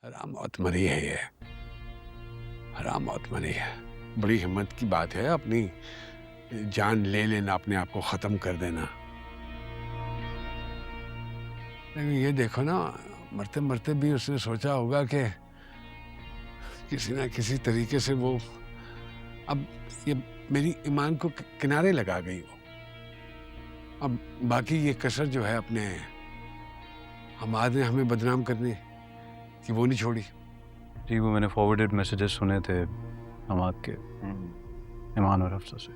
हराम मौत मरी है ये, हराम मौत मरी है। बड़ी हिम्मत की बात है अपनी जान ले लेना, अपने आप को खत्म कर देना। लेकिन ये देखो ना, मरते मरते भी उसने सोचा होगा कि किसी ना किसी तरीके से वो अब ये मेरी ईमान को किनारे लगा गई वो। अब बाकी ये कसर जो है अपने हमाद ने हमें बदनाम करने कि वो नहीं छोड़ी। जी वो मैंने फॉरवर्डेड मैसेजेस सुने थे हमाद के, ईमान और अफसा से।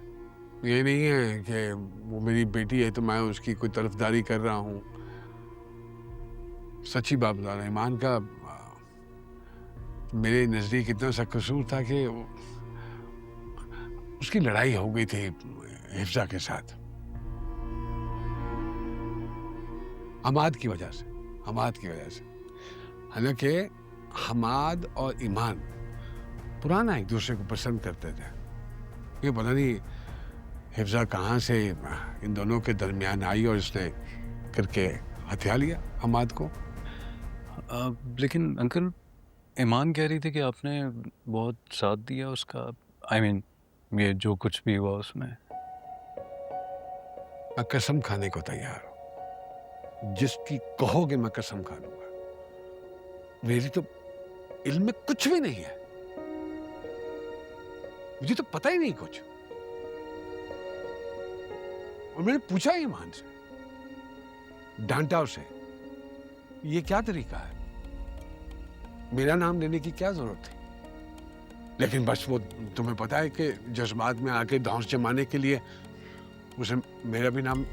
ये नहीं है कि वो मेरी बेटी है तो मैं उसकी कोई तरफदारी कर रहा हूँ। सच्ची बात बता रहा हूँ, ईमान का मेरे नज़दीक इतना सा कसूर था कि उसकी लड़ाई हो गई थी हिफ्जा के साथ, हमाद की वजह से, हमाद की वजह से। हालांकि हमाद और ईमान पुराना एक दूसरे को पसंद करते थे। ये पता नहीं हिफ्जा कहाँ से इन दोनों के दरमियान आई और इसने करके हथिया लिया हमाद को। लेकिन अंकल ईमान कह रही थी कि आपने बहुत साथ दिया उसका। I mean, ये जो कुछ भी हुआ उसमें। मैं कसम खाने को तैयार हूँ, जिसकी कहोगे मैं कसम खा लूंगा। मेरी तो इल्म में कुछ भी नहीं है, मुझे तो पता ही नहीं कुछ। और मैंने पूछा ईमान से, डांटा उसे, ये क्या तरीका है, मेरा नाम लेने की क्या जरूरत थी। लेकिन बस वो तुम्हें पता है कि जज्बात में आके धौंस जमाने के लिए उसे मेरा भी नाम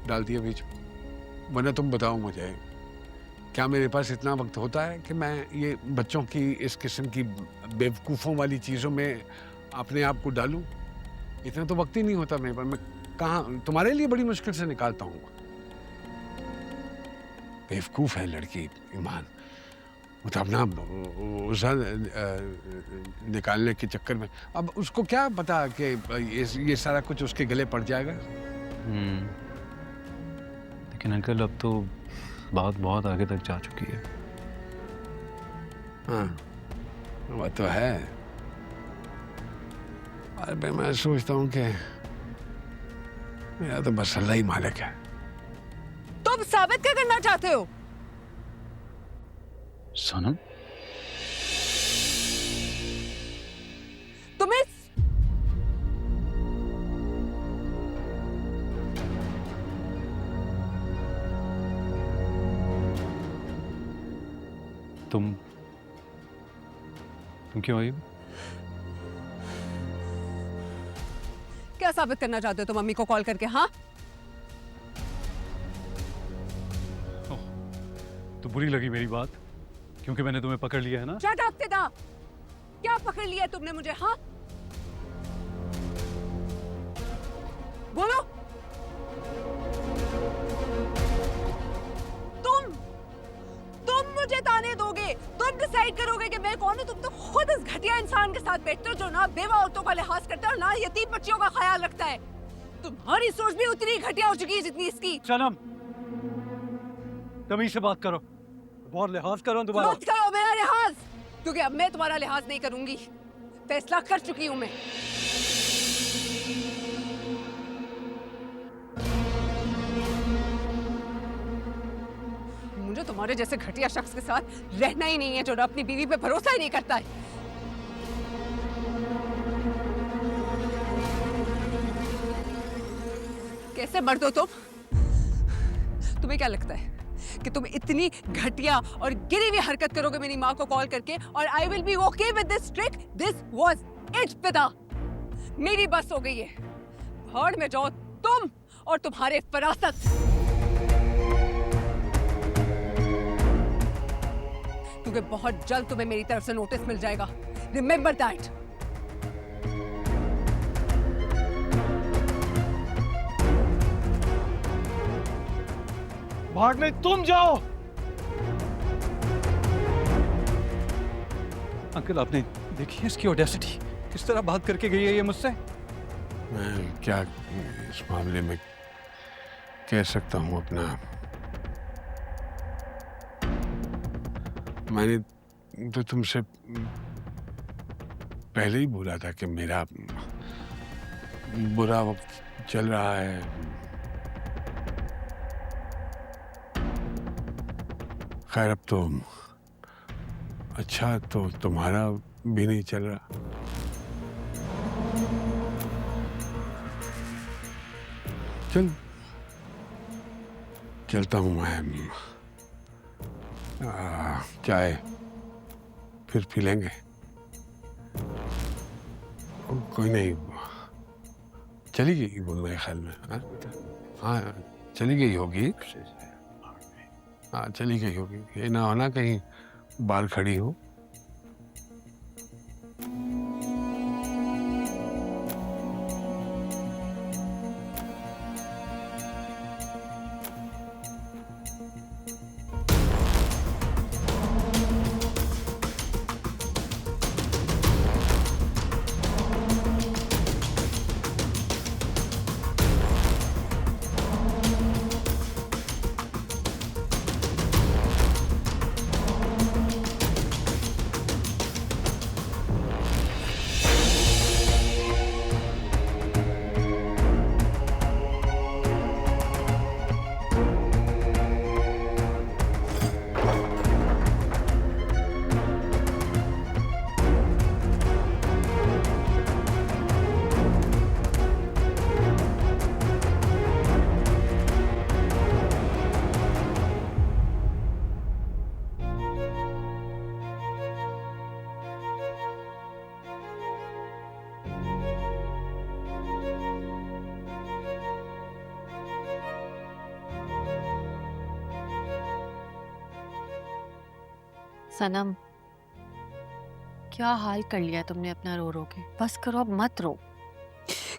डाल दिया बीच में। वरना तुम बताओ मुझे, क्या मेरे पास इतना वक्त होता है कि मैं ये बच्चों की इस किस्म की बेवकूफ़ों वाली चीज़ों में अपने आप को डालूं? इतना तो वक्त ही नहीं होता मेरे पास। मैं कहाँ तुम्हारे लिए बड़ी मुश्किल से निकालता हूँ। बेवकूफ़ है लड़की ईमान, वो तो अपना उसा निकालने के चक्कर में, अब उसको क्या पता कि ये सारा कुछ उसके गले पड़ जाएगा। लेकिन अंकल अब तो बात बहुत आगे तक जा चुकी है। हाँ वो तो है। अरे मैं सोचता हूँ कि मेरा तो बस अल्लाह ही मालिक है। तुम साबित क्या करना चाहते हो? सनम तुम्हें तुम क्यों आई? क्या साबित करना चाहते हो तुम मम्मी को कॉल करके? हाँ तो बुरी लगी मेरी बात क्योंकि मैंने तुम्हें पकड़ लिया है ना? शट अप सिदा, क्या पकड़ लिया तुमने मुझे? हाँ बोलो। तुम मुझे ताने दोगे, तुम डिसाइड करोगे कि मैं कौन हूँ। तुम तो खुद इस घटिया इंसान के साथ बैठते हो जो ना बेवा औरतों का लिहाज करता है और ना यतीम बच्चियों का ख्याल रखता है। तुम्हारी सोच भी उतनी घटिया हो चुकी है जितनी इसकी। सनम तमीज से बात करो, बहुत लिहाज करो दोबारा। मत करो मेरा लिहाज, क्योंकि अब मैं तुम्हारा लिहाज नहीं करूंगी। फैसला कर चुकी हूं मैं। मुझे तुम्हारे जैसे घटिया शख्स के साथ रहना ही नहीं है जो अपनी बीवी पे भरोसा ही नहीं करता है। कैसे मर्द हो तुम? तुम्हें क्या लगता है कि तुम इतनी घटिया और गिरी हुई हरकत करोगे मेरी माँ को कॉल करके और I will be okay with this trick? This was it पिता, मेरी बस हो गई है। भाड़ में जाओ तुम और तुम्हारे फरासत। क्योंकि बहुत जल्द तुम्हें मेरी तरफ से नोटिस मिल जाएगा। Remember that. भाड़ में तुम जाओ। अंकल आपने देखी इसकी ऑडेसिटी, किस तरह बात करके गई है ये मुझसे। मैं क्या इस मामले में कह सकता हूँ अपना। मैंने तो तुमसे पहले ही बोला था कि मेरा बुरा वक्त चल रहा है। खैर अब तो अच्छा तो तुम्हारा भी नहीं चल रहा। चलता हूँ मैं। चाय फिर पी लेंगे। कोई नहीं, चली गई वो मेरे ख्याल में। हाँ चली गई होगी। हाँ चली गई होगी, ये ना होना कहीं बाहर खड़ी हो। सनम, क्या हाल कर लिया तुमने अपना रो रो के। बस करो अब, मत रो।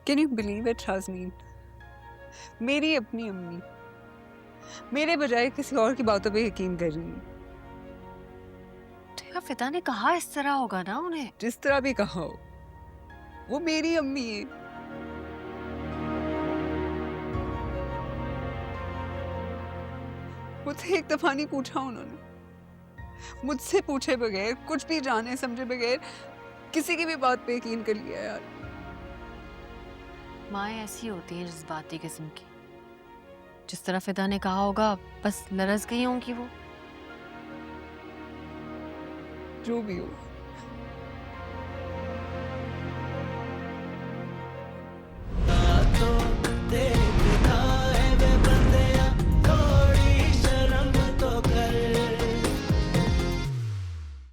Can you believe it, शाज़नीन? मेरी अपनी अम्मी मेरे बजाय किसी और की बातों पे यकीन कर रही है। तो यार फिदा ने कहा इस तरह होगा ना उन्हें। जिस तरह भी कहा हो, वो मेरी अम्मी है। मुझसे एक दफा नहीं पूछा उन्होंने। मुझसे पूछे बगैर, कुछ भी जाने समझे बगैर किसी की भी बात पे यकीन कर लिया यार। माँ ऐसी होती है जज्बाती किस्म की। जिस तरह फिदा ने कहा होगा, बस लरस गई होंगी वो। जो भी हो,